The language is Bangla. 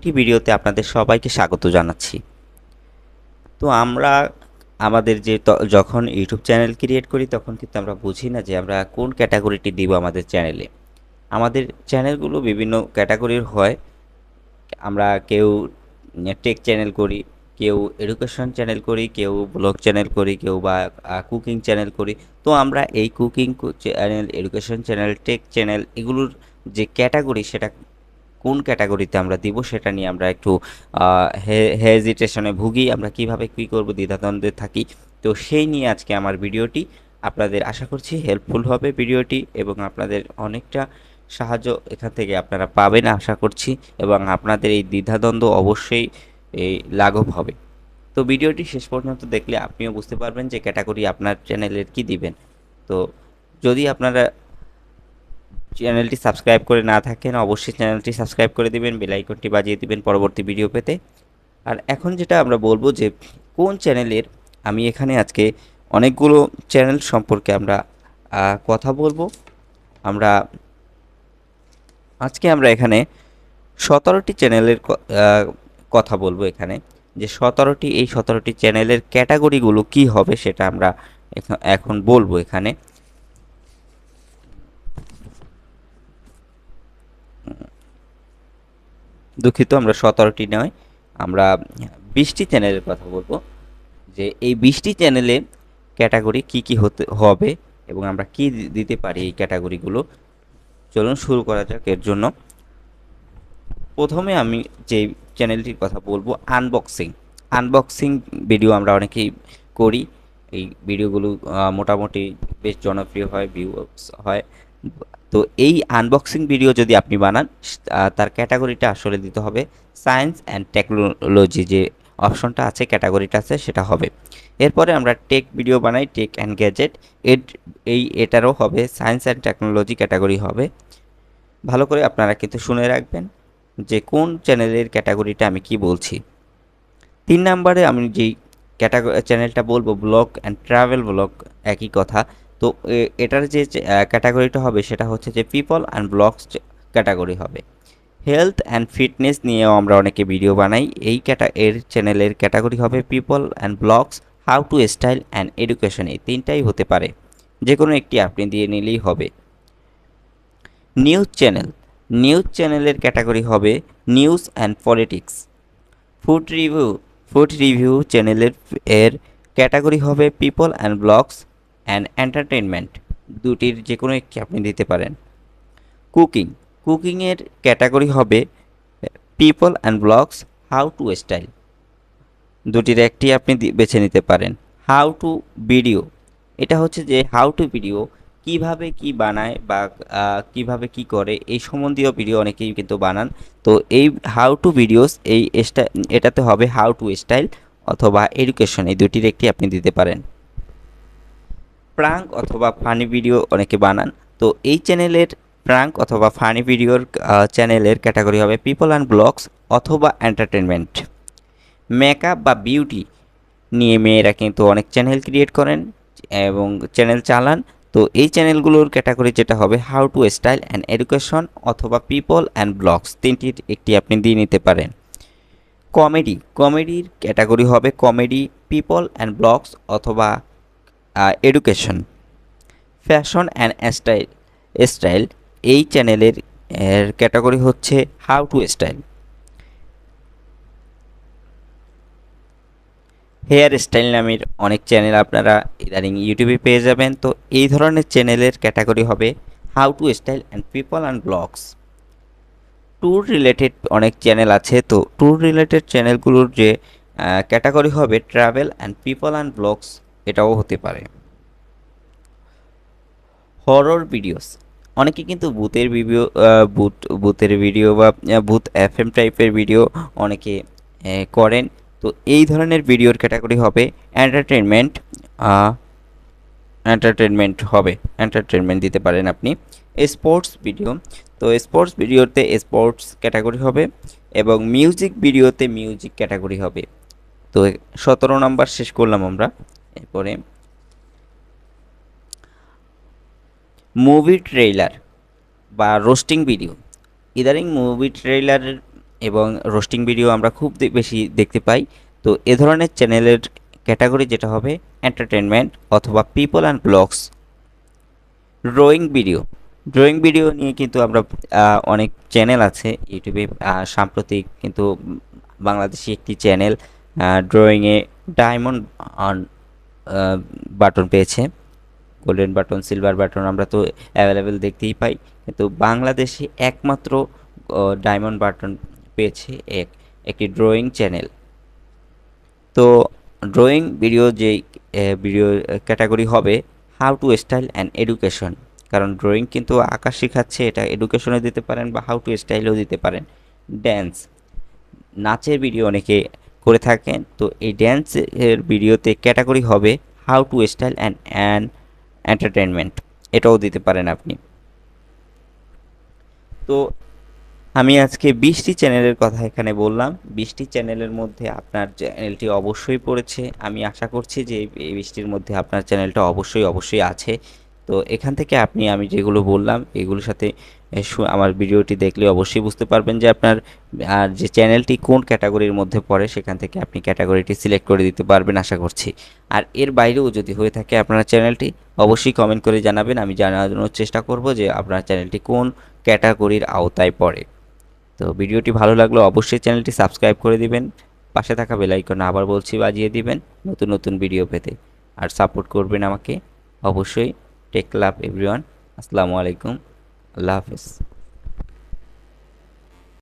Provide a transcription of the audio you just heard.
একটি ভিডিওতে আপনাদের সবাইকে স্বাগত জানাচ্ছি। তো আমরা আমাদের যখন ইউটিউব চ্যানেল ক্রিয়েট করি তখন কিন্তু আমরা বুঝি না যে আমরা কোন ক্যাটাগরিটি দিব আমাদের চ্যানেলে। আমাদের চ্যানেলগুলো বিভিন্ন ক্যাটাগরির হয়। আমরা কেউ টেক চ্যানেল করি, কেউ এডুকেশন চ্যানেল করি, কেউ ব্লগ চ্যানেল করি, কেউ বা কুকিং চ্যানেল করি। তো আমরা এই cooking channel, education channel, take channel এগুলোর যে ক্যাটাগরি সেটা কোন ক্যাটাগরিতে আমরা দিব সেটা নিয়ে আমরা একটু হেজিটেশনে ভুগি। আমরা কিভাবে কী করব দ্বিধাদ্বন্দ্বে থাকি। তো সেই নিয়ে আজকে আমার ভিডিওটি। আপনাদের আশা করছি হেল্পফুল হবে ভিডিওটি এবং আপনাদের অনেকটা সাহায্য এখান থেকে আপনারা পাবেন আশা করছি, এবং আপনাদের এই দ্বিধাদ্বন্দ্ব অবশ্যই এই লাঘব হবে। তো ভিডিওটি শেষ পর্যন্ত দেখলে আপনিও বুঝতে পারবেন যে ক্যাটাগরি আপনার চ্যানেলের কি দিবেন। তো যদি আপনারা চ্যানেলটি সাবস্ক্রাইব করে না থাকেন অবশ্যই চ্যানেলটি সাবস্ক্রাইব করে দিবেন, বেল আইকনটি বাজিয়ে দিবেন পরবর্তী ভিডিও পেতে। আর এখন যেটা আমরা বলবো যে কোন চ্যানেলের, আমি এখানে আজকে অনেকগুলো চ্যানেল সম্পর্কে আমরা কথা বলবো। আজকে আমরা এখানে 17টি চ্যানেলের কথা বলবো এখানে, যে 17টি চ্যানেলের ক্যাটাগরিগুলো কি হবে সেটা আমরা এখন বলবো এখানে। দুঃখিত, আমরা 17টি নয়, আমরা 20টি চ্যানেলের কথা বলবো, যে এই 20টি চ্যানেলে ক্যাটাগরি কি কি হতে হবে এবং আমরা কি দিতে পারি এই ক্যাটাগরিগুলো। চলুন শুরু করা যাক। এর জন্য প্রথমে আমি যে চ্যানেলটির কথা বলবো আনবক্সিং ভিডিও আমরা অনেকেই করি। এই ভিডিওগুলো মোটামুটি বেশ জনপ্রিয় হয়, ভিউস হয়। তো এই আনবক্সিং ভিডিও যদি আপনি বানান তার ক্যাটাগরিটা আসলে দিতে হবে সায়েন্স অ্যান্ড টেকনোলজি, যে অপশনটা আছে ক্যাটাগরিটা আছে সেটা হবে। এরপরে আমরা টেক ভিডিও বানাই, টেক অ্যান্ড গ্যাজেট, এটারও হবে সায়েন্স অ্যান্ড টেকনোলজি ক্যাটাগরি হবে। ভালো করে আপনারা কিন্তু শুনে রাখবেন যে কোন চ্যানেলের ক্যাটাগরিটা আমি কি বলছি। 3 নম্বরে আমি যেই চ্যানেলটা বলবো ব্লগ অ্যান্ড ট্রাভেল ব্লগ, একই কথা। তো এটার যে ক্যাটাগরিটা হবে সেটা হচ্ছে যে পিপল অ্যান্ড ব্লগস ক্যাটাগরি হবে। হেলথ অ্যান্ড ফিটনেস নিয়েও আমরা অনেকে ভিডিও বানাই, এর চ্যানেলের ক্যাটাগরি হবে people and blogs, how to style and education, এই তিনটাই হতে পারে, যে কোনো একটি আপনি দিয়ে নিলেই হবে। নিউজ চ্যানেলের ক্যাটাগরি হবে news and politics. Food review চ্যানেলের ক্যাটাগরি হবে people and blogs and entertainment, দুটির যে কোনো একটি আপনি দিতে পারেন। কুকিংয়ের ক্যাটাগরি হবে people and blogs, how to style, দুটির একটি আপনি বেছে নিতে পারেন। হাউ টু ভিডিও, এটা হচ্ছে যে হাউ টু ভিডিও কিভাবে কি বানায় বা কিভাবে কি করে এই সম্বন্ধীয় ভিডিও অনেকেই কিন্তু বানান। তো এই হাউ টু ভিডিওস এটাতে হবে হাউ টু স্টাইল অথবা এডুকেশন, এই দুটির একটি আপনি দিতে পারেন। প্রাঙ্ক অথবা ফানি ভিডিও অনেকে বানান, তো এই চ্যানেলের প্রাঙ্ক অথবা ফানি ভিডিওর চ্যানেলের ক্যাটাগরি হবে পিপল অ্যান্ড ব্লগস অথবা এন্টারটেনমেন্ট। মেকআপ বা বিউটি নিয়ে মেয়েরা কিন্তু অনেক চ্যানেল ক্রিয়েট করেন এবং চ্যানেল চালান। তো এই চ্যানেলগুলোর ক্যাটাগরি যেটা হবে how to style and education অথবা পিপল অ্যান্ড ব্লগস, তিনটির একটি আপনি দিয়ে নিতে পারেন। কমেডির ক্যাটাগরি হবে কমেডি, পিপল অ্যান্ড ব্লগস অথবা এডুকেশন। ফ্যাশন অ্যান্ড স্টাইল এই চ্যানেলের ক্যাটাগরি হচ্ছে how to style. Hair style নামের অনেক চ্যানেল আপনারা ইদানিং ইউটিউবে পেয়ে যাবেন। তো এই ধরনের চ্যানেলের ক্যাটাগরি হবে how to style and people and blogs. Tour related অনেক চ্যানেল আছে, তো ট্যুর রিলেটেড চ্যানেলগুলোর যে ক্যাটাগরি হবে travel and people and blogs, এটাও হতে পারে। হরর ভিডিওস, অনেকে কিন্তু ভূতের ভিডিও বা ভূত এফএম টাইপের ভিডিও অনেকে করেন। তো এই ধরনের ভিডিওর ক্যাটাগরি হবে এন্টারটেনমেন্ট, এন্টারটেনমেন্ট দিতে পারেন আপনি। স্পোর্টস ভিডিও, তো স্পোর্টস ভিডিওতে স্পোর্টস ক্যাটাগরি হবে এবং মিউজিক ভিডিওতে মিউজিক ক্যাটাগরি হবে। তো 17 নাম্বার শেষ করলাম আমরা। এরপরে মুভি ট্রেইলার বা রোস্টিং ভিডিও, ইদানিং মুভি ট্রেইলারের এবং রোস্টিং ভিডিও আমরা খুব বেশি দেখতে পাই। তো এ ধরনের চ্যানেলের ক্যাটাগরি যেটা হবে এন্টারটেনমেন্ট অথবা people and blogs. Drawing video, drawing video নিয়ে কিন্তু আমরা অনেক চ্যানেল আছে ইউটিউবে। সাম্প্রতিক কিন্তু বাংলাদেশি একটি চ্যানেল ড্রয়িংয়ে ডায়মন্ড বাটন পেয়েছে। গোল্ডেন বাটন, সিলভার বাটন আমরা তো অ্যাভেলেবেল দেখতেই পাই, কিন্তু বাংলাদেশে একমাত্র ডায়মন্ড বাটন পেয়েছে একটি ড্রয়িং চ্যানেল। তো ড্রয়িং ভিডিও যে ভিডিও ক্যাটাগরি হবে how to style and education, কারণ ড্রয়িং কিন্তু আঁকা শেখাচ্ছে, এটা এডুকেশনে দিতে পারেন বা হাউ টু স্টাইলেও দিতে পারেন। ড্যান্স, নাচের ভিডিও অনেকে করে থাকেন, তো এই ড্যান্সের ভিডিওতে ক্যাটাগরি হবে how to style and entertainment, এটাও দিতে পারেন আপনি। তো আমি আজকে 20টি চ্যানেলের কথা এখানে বললাম। 20টি চ্যানেলের মধ্যে আপনার চ্যানেলটি অবশ্যই পড়েছে, আমি আশা করছি যে এই 20টির মধ্যে আপনার চ্যানেলটা অবশ্যই অবশ্যই আছে। তো এখান থেকে আমি যেগুলো বললাম এগুলোর সাথে আমার ভিডিওটি দেখলে অবশ্যই বুঝতে পারবেন যে আপনার যে চ্যানেলটি কোন ক্যাটাগরির মধ্যে পড়ে, সেখান থেকে আপনি ক্যাটাগরিটি সিলেক্ট করে দিতে পারবেন আশা করছি। আর এর বাইরেও যদি হয়ে থাকে আপনার চ্যানেলটি, অবশ্যই কমেন্ট করে জানাবেন, আমি জানানোর চেষ্টা করব যে আপনার চ্যানেলটি কোন ক্যাটাগরির আওতায় পড়ে। তো ভিডিওটি ভালো লাগলে অবশ্যই চ্যানেলটি সাবস্ক্রাইব করে দিবেন, পাশে থাকা বেল আইকন আবার বলছি বাজিয়ে দিবেন নতুন নতুন ভিডিও পেতে। আর সাপোর্ট করবেন আমাকে অবশ্যই। টেক লাভ এভরিওয়ান, আসসালামু আলাইকুম, আল্লাহ হাফেজ।